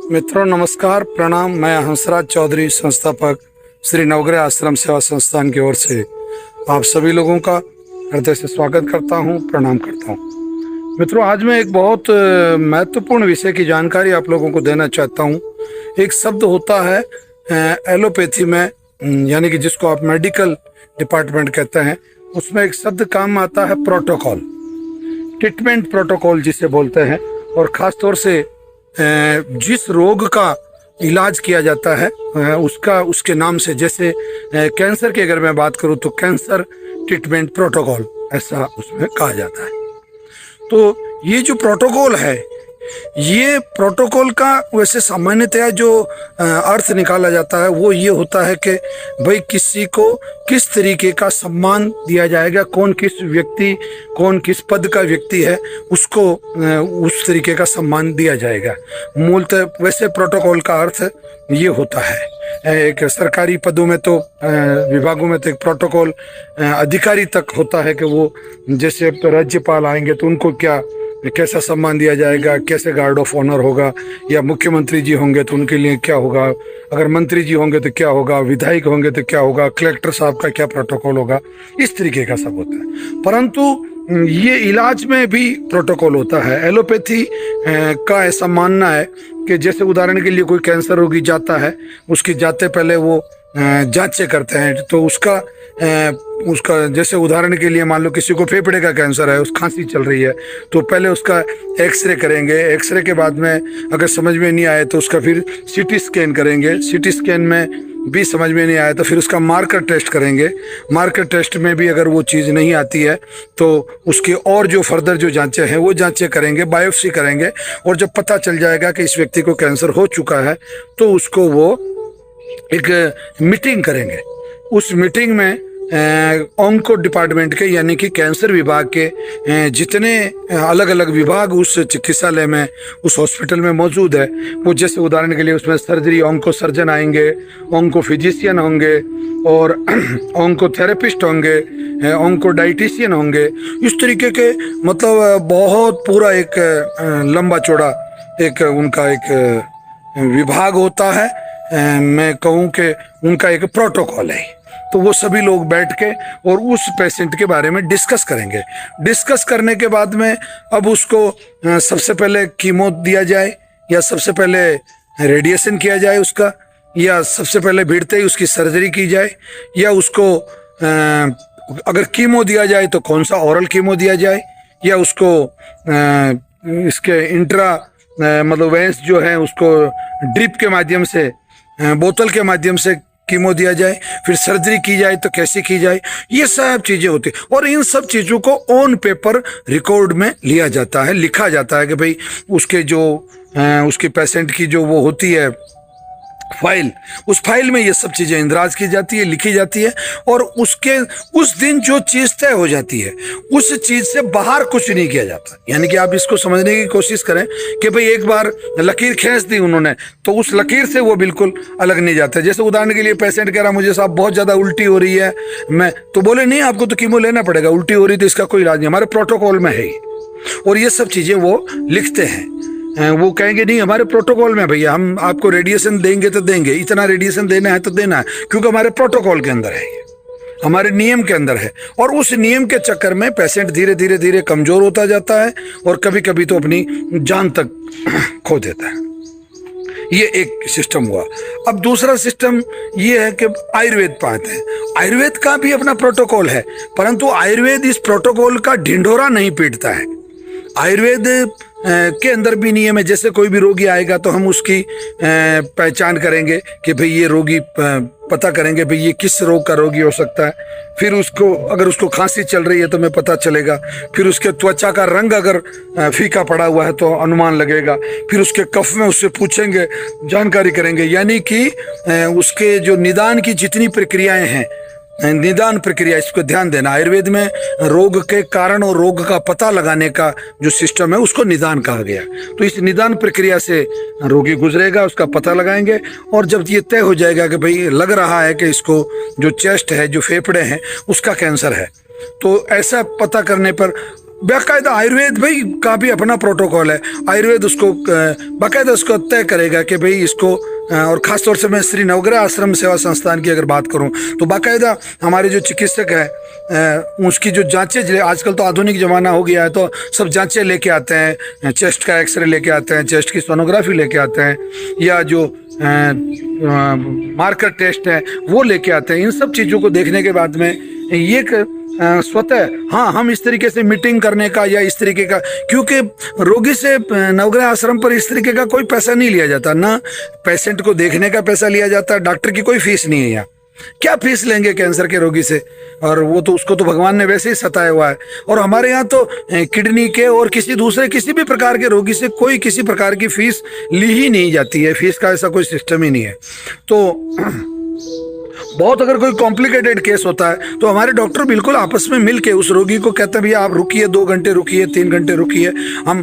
मित्रों नमस्कार, प्रणाम। मैं हंसराज चौधरी, संस्थापक श्री नवग्रह आश्रम सेवा संस्थान की ओर से आप सभी लोगों का हृदय से स्वागत करता हूं, प्रणाम करता हूं। मित्रों, आज मैं एक बहुत महत्वपूर्ण विषय की जानकारी आप लोगों को देना चाहता हूं। एक शब्द होता है एलोपैथी में, यानी कि जिसको आप मेडिकल डिपार्टमेंट कहते हैं, उसमें एक शब्द काम आता है प्रोटोकॉल, ट्रीटमेंट प्रोटोकॉल जिसे बोलते हैं। और ख़ास तौर से जिस रोग का इलाज किया जाता है उसके नाम से, जैसे कैंसर की अगर मैं बात करूं तो कैंसर ट्रीटमेंट प्रोटोकॉल ऐसा उसमें कहा जाता है। तो ये जो प्रोटोकॉल है, ये प्रोटोकॉल का वैसे सामान्यतया जो अर्थ निकाला जाता है वो ये होता है कि भाई किसी को किस तरीके का सम्मान दिया जाएगा, कौन किस पद का व्यक्ति है, उसको उस तरीके का सम्मान दिया जाएगा। मूलतः वैसे प्रोटोकॉल का अर्थ ये होता है। एक सरकारी पदों में तो विभागों में तो एक प्रोटोकॉल अधिकारी तक होता है कि वो जैसे राज्यपाल आएंगे तो उनको कैसा सम्मान दिया जाएगा, कैसे गार्ड ऑफ ऑनर होगा, या मुख्यमंत्री जी होंगे तो उनके लिए क्या होगा, अगर मंत्री जी होंगे तो क्या होगा, विधायक होंगे तो क्या होगा, कलेक्टर साहब का क्या प्रोटोकॉल होगा, इस तरीके का सब होता है। परंतु ये इलाज में भी प्रोटोकॉल होता है। एलोपैथी का ऐसा मानना है कि जैसे उदाहरण के लिए कोई कैंसर रोगी जाता है, उसकी जाते पहले वो जांचें करते हैं। तो उसका जैसे उदाहरण के लिए मान लो किसी को फेफड़े का कैंसर है, उस खांसी चल रही है, तो पहले उसका एक्सरे करेंगे। एक्सरे के बाद में अगर समझ में नहीं आए तो उसका फिर सीटी स्कैन करेंगे। सीटी स्कैन में भी समझ में नहीं आया तो फिर उसका मार्कर टेस्ट करेंगे। मार्कर टेस्ट में भी अगर वो चीज़ नहीं आती है तो उसके और जो फर्दर जो जांचें हैं वो जांचें करेंगे, बायोप्सी करेंगे। और जब पता चल जाएगा कि इस व्यक्ति को कैंसर हो चुका है तो उसको वो एक मीटिंग करेंगे। उस मीटिंग में ऑन्को डिपार्टमेंट के, यानी कि कैंसर विभाग के जितने अलग अलग विभाग उस चिकित्सालय में, उस हॉस्पिटल में मौजूद है, वो जैसे उदाहरण के लिए उसमें सर्जरी ऑन्को सर्जन आएंगे, ऑन्को फिजिशियन होंगे, और ऑन्को थेरेपिस्ट होंगे, ऑन्को डाइटिशियन होंगे। इस तरीके के मतलब बहुत पूरा एक लंबा चौड़ा एक उनका एक विभाग होता है। मैं कहूँ कि उनका एक प्रोटोकॉल है। तो वो सभी लोग बैठ के और उस पेशेंट के बारे में डिस्कस करेंगे। डिस्कस करने के बाद में अब उसको सबसे पहले कीमो दिया जाए, या सबसे पहले रेडिएशन किया जाए उसका, या सबसे पहले भिड़ते ही उसकी सर्जरी की जाए, या उसको अगर कीमो दिया जाए तो कौन सा ओरल कीमो दिया जाए, या उसको इसके इंट्रा मतलब वेंस जो है उसको ड्रिप के माध्यम से, बोतल के माध्यम से कीमो दिया जाए, फिर सर्जरी की जाए तो कैसे की जाए, ये सब चीज़ें होती हैं। और इन सब चीज़ों को ऑन पेपर रिकॉर्ड में लिया जाता है, लिखा जाता है कि भाई उसके पेशेंट की जो वो होती है फाइल, उस फाइल में ये सब चीज़ें इंदराज की जाती है, लिखी जाती है। और उस दिन जो चीज़ तय हो जाती है उस चीज़ से बाहर कुछ नहीं किया जाता। यानी कि आप इसको समझने की कोशिश करें कि भाई एक बार लकीर खींच दी उन्होंने तो उस लकीर से वो बिल्कुल अलग नहीं जाता। जैसे उदाहरण के लिए पेशेंट कह रहा मुझे साहब बहुत ज़्यादा उल्टी हो रही है, मैं तो बोले नहीं आपको तो कीमो लेना पड़ेगा, उल्टी हो रही तो इसका कोई इलाज नहीं, हमारे प्रोटोकॉल में है। और ये सब चीज़ें वो लिखते हैं। वो कहेंगे नहीं हमारे प्रोटोकॉल में भैया, हम आपको रेडिएशन देंगे तो देंगे, इतना रेडिएशन देना है तो देना है, क्योंकि हमारे प्रोटोकॉल के अंदर है, हमारे नियम के अंदर है। और उस नियम के चक्कर में पेशेंट धीरे धीरे धीरे कमज़ोर होता जाता है और कभी कभी तो अपनी जान तक खो देता है। ये एक सिस्टम हुआ। अब दूसरा सिस्टम ये है कि आयुर्वेद पाते हैं। आयुर्वेद का भी अपना प्रोटोकॉल है, परंतु आयुर्वेद इस प्रोटोकॉल का ढिंढोरा नहीं पीटता है। आयुर्वेद के अंदर भी नियम है। जैसे कोई भी रोगी आएगा तो हम उसकी पहचान करेंगे कि भाई ये रोगी, पता करेंगे भाई ये किस रोग का रोगी हो सकता है। फिर उसको अगर उसको खांसी चल रही है तो हमें पता चलेगा। फिर उसके त्वचा का रंग अगर फीका पड़ा हुआ है तो अनुमान लगेगा। फिर उसके कफ में उससे पूछेंगे, जानकारी करेंगे। यानी कि उसके जो निदान की जितनी प्रक्रियाएं हैं, निदान प्रक्रिया, इसको ध्यान देना। आयुर्वेद में रोग के कारण और रोग का पता लगाने का जो सिस्टम है उसको निदान कहा गया। तो इस निदान प्रक्रिया से रोगी गुजरेगा, उसका पता लगाएंगे, और जब ये तय हो जाएगा कि भाई लग रहा है कि इसको जो चेस्ट है, जो फेफड़े हैं, उसका कैंसर है, तो ऐसा पता करने पर बाकायदा आयुर्वेद भाई का भी अपना प्रोटोकॉल है। आयुर्वेद उसको बाकायदा उसको तय करेगा कि भाई इसको, और ख़ासतौर से मैं श्री नवग्रह आश्रम सेवा संस्थान की अगर बात करूं तो बाकायदा हमारे जो चिकित्सक हैं उसकी जो जांचें, आजकल तो आधुनिक ज़माना हो गया है तो सब जांचें लेके आते हैं, चेस्ट का एक्सरे लेके आते हैं, चेस्ट की सोनोग्राफी लेके आते हैं, या जो मार्कर टेस्ट है वो लेके आते हैं। इन सब चीज़ों को देखने के बाद में ये स्वतः हाँ हम इस तरीके से मीटिंग करने का या इस तरीके का, क्योंकि रोगी से नवग्रह आश्रम पर इस तरीके का कोई पैसा नहीं लिया जाता, ना पेशेंट को देखने का पैसा लिया जाता, डॉक्टर की कोई फीस नहीं है यहाँ। क्या फीस लेंगे कैंसर के रोगी से, और वो तो उसको तो भगवान ने वैसे ही सताया हुआ है। और हमारे यहाँ तो किडनी के और किसी भी प्रकार के रोगी से कोई किसी प्रकार की फीस ली ही नहीं जाती है, फीस का ऐसा कोई सिस्टम ही नहीं है। तो बहुत अगर कोई कॉम्प्लिकेटेड केस होता है तो हमारे डॉक्टर बिल्कुल आपस में मिल के उस रोगी को कहते हैं भैया आप रुकिए, 2 घंटे रुकिए, 3 घंटे रुकिए, हम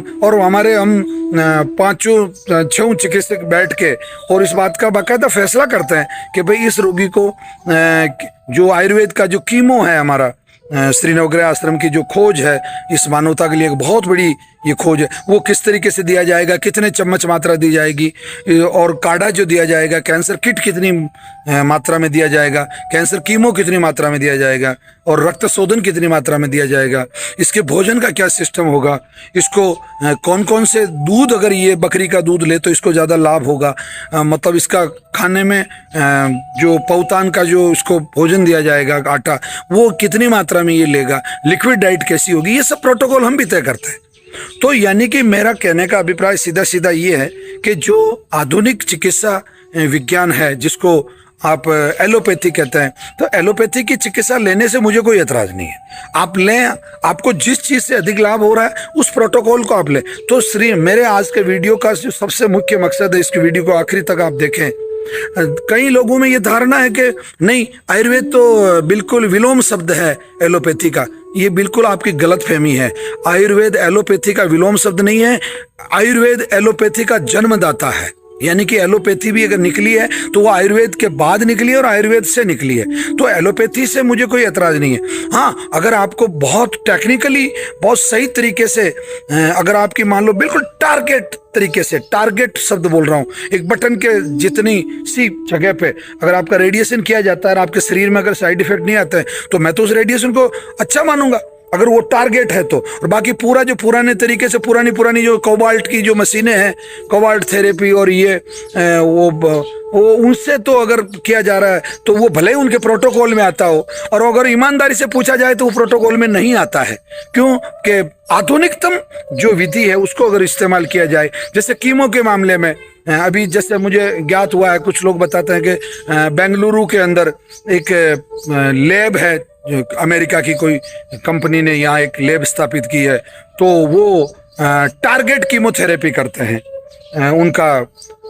5-6 चिकित्सक बैठ के और इस बात का बाकायदा फैसला करते हैं कि भाई इस रोगी को जो आयुर्वेद का जो कीमो है, हमारा श्री नवग्रह आश्रम की जो खोज है, इस मानवता के लिए एक बहुत बड़ी ये खोज है, वो किस तरीके से दिया जाएगा, कितने चम्मच मात्रा दी जाएगी, और काढ़ा जो दिया जाएगा, कैंसर किट कितनी मात्रा में दिया जाएगा, कैंसर कीमो कितनी मात्रा में दिया जाएगा, और रक्त शोधन कितनी मात्रा में दिया जाएगा, इसके भोजन का क्या सिस्टम होगा, इसको कौन कौन से दूध, अगर ये बकरी का दूध ले तो इसको ज़्यादा लाभ होगा, मतलब इसका खाने में जो पौतान का जो इसको भोजन दिया जाएगा आटा, वो कितनी मात्रा में ये लेगा, लिक्विड डाइट कैसी होगी, ये सब प्रोटोकॉल हम भी तय करते हैं। तो यानी कि मेरा कहने का अभिप्राय सीधा सीधा ये है कि जो आधुनिक चिकित्सा विज्ञान है, जिसको आप एलोपैथी कहते हैं, तो एलोपैथी की चिकित्सा लेने से मुझे कोई एतराज नहीं है। आप लें, आपको जिस चीज़ से अधिक लाभ हो रहा है उस प्रोटोकॉल को आप लें। तो मेरे आज के वीडियो का जो सबसे मुख्य मकसद है, इसकी वीडियो को आखिरी तक आप देखें। कई लोगों में ये धारणा है कि नहीं, आयुर्वेद तो बिल्कुल विलोम शब्द है एलोपैथी का। ये बिल्कुल आपकी गलतफहमी है। आयुर्वेद एलोपैथी का विलोम शब्द नहीं है, आयुर्वेद एलोपैथी का जन्मदाता है। यानी कि एलोपैथी भी अगर निकली है तो वो आयुर्वेद के बाद निकली है और आयुर्वेद से निकली है। तो एलोपैथी से मुझे कोई एतराज नहीं है। हाँ, अगर आपको बहुत टेक्निकली, बहुत सही तरीके से, अगर आपकी मान लो बिल्कुल टारगेट तरीके से, टारगेट शब्द बोल रहा हूँ, एक बटन के जितनी सी जगह पे अगर आपका रेडिएशन किया जाता है और आपके शरीर में अगर साइड इफेक्ट नहीं आते हैं तो मैं तो उस रेडिएशन को अच्छा मानूंगा, अगर वो टारगेट है तो। और बाकी पूरा जो पुराने तरीके से पुरानी जो कोबाल्ट की जो मशीनें हैं, कोबाल्ट थेरेपी और ये वो उनसे तो अगर किया जा रहा है तो वो भले ही उनके प्रोटोकॉल में आता हो, और अगर ईमानदारी से पूछा जाए तो वो प्रोटोकॉल में नहीं आता है। क्यों कि आधुनिकतम जो विधि है उसको अगर इस्तेमाल किया जाए, जैसे कीमो के मामले में अभी जैसे मुझे ज्ञात हुआ है, कुछ लोग बताते हैं कि बेंगलुरु के अंदर एक लैब है, अमेरिका की कोई कंपनी ने यहाँ एक लैब स्थापित की है, तो वो टारगेट कीमोथेरेपी करते हैं उनका।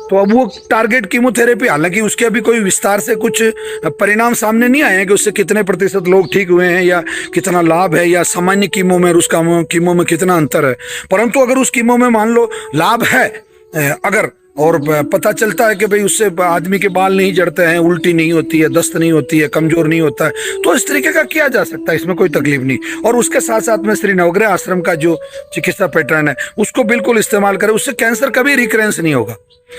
तो अब वो टारगेट कीमोथेरेपी, हालांकि उसके अभी कोई विस्तार से कुछ परिणाम सामने नहीं आए हैं कि उससे कितने प्रतिशत लोग ठीक हुए हैं या कितना लाभ है, या सामान्य कीमो में और उस कीमो में कितना अंतर है। परंतु अगर उस कीमो में मान लो लाभ है, अगर और पता चलता है कि भाई उससे आदमी के बाल नहीं झड़ते हैं, उल्टी नहीं होती है, दस्त नहीं होती है, कमजोर नहीं होता है, तो इस तरीके का किया जा सकता है, इसमें कोई तकलीफ नहीं। और उसके साथ साथ में श्री नवग्रह आश्रम का जो चिकित्सा पैटर्न है उसको बिल्कुल इस्तेमाल करें, उससे कैंसर कभी रिकरेंस नहीं होगा।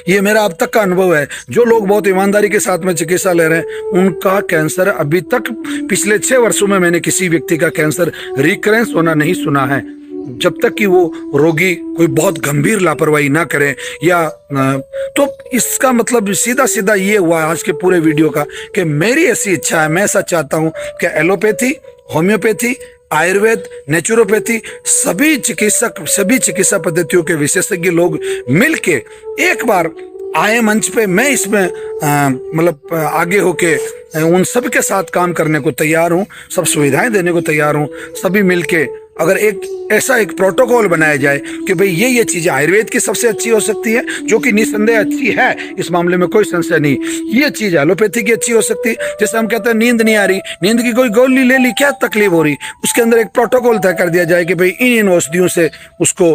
ये मेरा अब तक का अनुभव है। जो लोग बहुत ईमानदारी के साथ में चिकित्सा ले रहे हैं उनका कैंसर अभी तक, पिछले 6 वर्षों में मैंने किसी व्यक्ति का कैंसर रिकरेंस होना नहीं सुना है, जब तक कि वो रोगी कोई बहुत गंभीर लापरवाही ना करे। या तो इसका मतलब सीधा सीधा ये हुआ आज के पूरे वीडियो का कि मेरी ऐसी इच्छा है, मैं ऐसा चाहता हूँ कि एलोपैथी, होम्योपैथी, आयुर्वेद, नेचुरोपैथी, सभी चिकित्सा पद्धतियों के विशेषज्ञ लोग मिलके एक बार आए मंच पे। मैं इसमें मतलब आगे होके उन सब के साथ काम करने को तैयार हूँ, सब सुविधाएं देने को तैयार हूँ। सभी मिलके अगर एक ऐसा एक प्रोटोकॉल बनाया जाए कि भाई ये चीज़ें आयुर्वेद की सबसे अच्छी हो सकती है, जो कि निस्संदेह अच्छी है, इस मामले में कोई संशय नहीं। ये चीज़ एलोपैथी की अच्छी हो सकती है। जैसे हम कहते हैं नींद नहीं आ रही, नींद की कोई गोली ले ली, क्या तकलीफ हो रही, उसके अंदर एक प्रोटोकॉल तय कर दिया जाए कि भाई इन औषधियों से उसको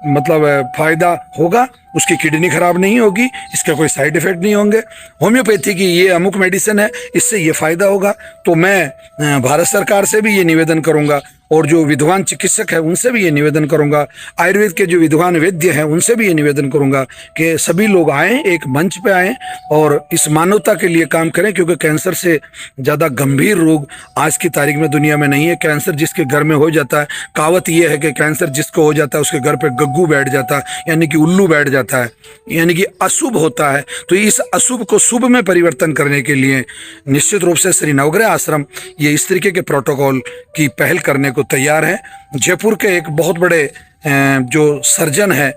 मतलब फायदा होगा, उसकी किडनी खराब नहीं होगी, इसके कोई साइड इफेक्ट नहीं होंगे। होम्योपैथी की ये अमुक मेडिसिन है, इससे ये फायदा होगा। तो मैं भारत सरकार से भी ये निवेदन करूंगा और जो विद्वान चिकित्सक है उनसे भी ये निवेदन करूंगा, आयुर्वेद के जो विद्वान वैद्य हैं उनसे भी ये निवेदन करूंगा कि सभी लोग आएँ, एक मंच पे आएँ और इस मानवता के लिए काम करें, क्योंकि कैंसर से ज़्यादा गंभीर रोग आज की तारीख में दुनिया में नहीं है। कैंसर जिसके घर में हो जाता है, कहावत ये है कि कैंसर जिसको हो जाता है उसके घर पे गग्गू बैठ जाता है, यानी कि उल्लू बैठ जाता है, यानी कि अशुभ होता है। तो इस अशुभ को शुभ में परिवर्तन करने के लिए निश्चित रूप से श्री नवग्रह आश्रम ये इस तरीके के प्रोटोकॉल की पहल करने को तैयार है। जयपुर के एक बहुत बड़े जो सर्जन है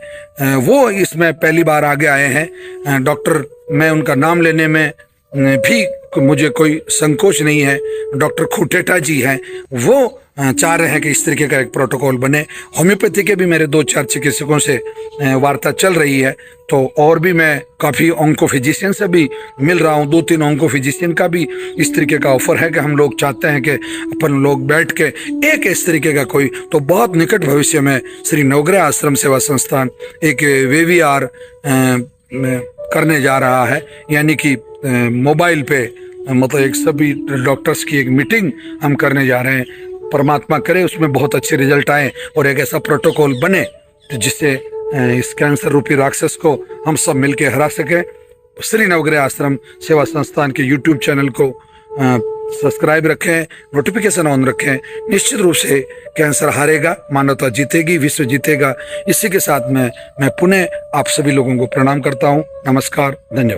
वो इसमें पहली बार आगे आए हैं। डॉक्टर, मैं उनका नाम लेने में भी मुझे कोई संकोच नहीं है, डॉक्टर खुटेटा जी हैं। वो चाह रहे हैं कि इस तरीके का एक प्रोटोकॉल बने। होम्योपैथी के भी मेरे 2-4 चिकित्सकों से वार्ता चल रही है, तो और भी मैं काफ़ी ऑन्को फिजिशियन से भी मिल रहा हूँ। 2-3 ऑन्को फिजिशियन का भी इस तरीके का ऑफर है कि हम लोग चाहते हैं कि अपन लोग बैठ के एक इस तरीके का कोई, तो बहुत निकट भविष्य में श्री नवग्रह आश्रम सेवा संस्थान एक वेवीआर करने जा रहा है, यानी कि मोबाइल पे मतलब एक सभी डॉक्टर्स की एक मीटिंग हम करने जा रहे हैं। परमात्मा करे उसमें बहुत अच्छे रिजल्ट आए और एक ऐसा प्रोटोकॉल बने जिससे इस कैंसर रूपी राक्षस को हम सब मिलकर हरा सकें। श्री नवग्रह आश्रम सेवा संस्थान के यूट्यूब चैनल को सब्सक्राइब रखें, नोटिफिकेशन ऑन रखें। निश्चित रूप से कैंसर हारेगा, मानवता जीतेगी, विश्व जीतेगा। इसी के साथ मैं पुनः आप सभी लोगों को प्रणाम करता हूँ। नमस्कार, धन्यवाद।